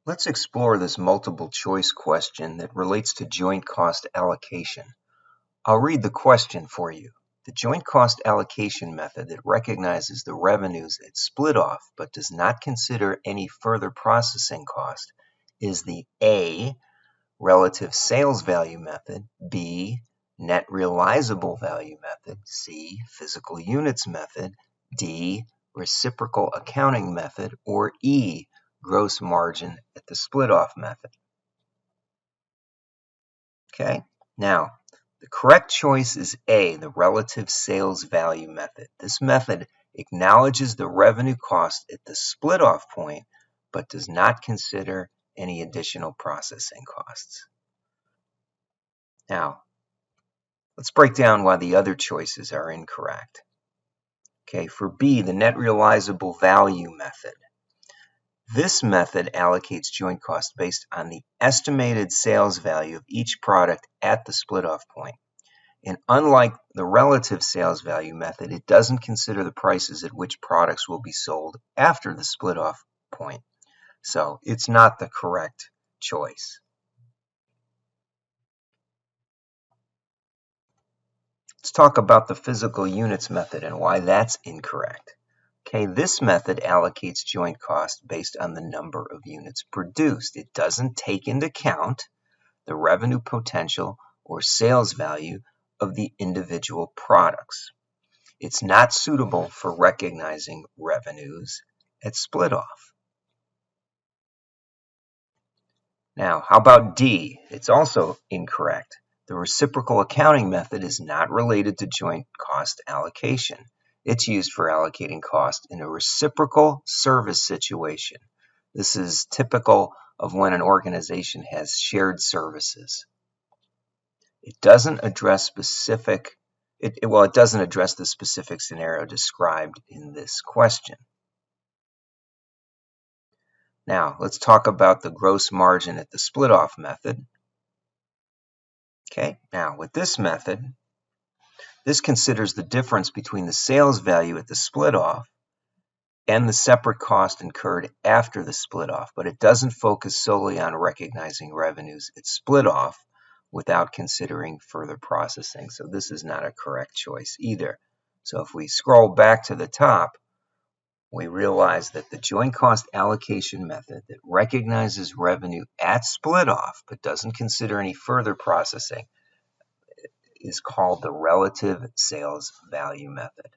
Let's explore this multiple choice question that relates to joint cost allocation. I'll read the question for you. The joint cost allocation method that recognizes the revenues at split off but does not consider any further processing cost is the A, relative sales value method, B, net realizable value method, C, physical units method, D, reciprocal accounting method, or E, gross margin at the split-off method. Okay, now the correct choice is A, the relative sales value method. This method acknowledges the revenue cost at the split-off point, but does not consider any additional processing costs. Now, let's break down why the other choices are incorrect. Okay, for B, the net realizable value method. This method allocates joint cost based on the estimated sales value of each product at the split-off point. And unlike the relative sales value method, it doesn't consider the prices at which products will be sold after the split-off point. So it's not the correct choice. Let's talk about the physical units method and why that's incorrect. Okay, this method allocates joint cost based on the number of units produced. It doesn't take into account the revenue potential or sales value of the individual products. It's not suitable for recognizing revenues at split-off. Now, how about D? It's also incorrect. The reciprocal accounting method is not related to joint cost allocation. It's used for allocating cost in a reciprocal service situation. This is typical of when an organization has shared services. It doesn't address the specific scenario described in this question. Now, let's talk about the gross margin at the split-off method. Okay, now with this method, this considers the difference between the sales value at the split-off and the separate cost incurred after the split-off, but it doesn't focus solely on recognizing revenues at split-off without considering further processing. So this is not a correct choice either. So if we scroll back to the top, we realize that the joint cost allocation method that recognizes revenue at split-off but doesn't consider any further processing is called the relative sales value method.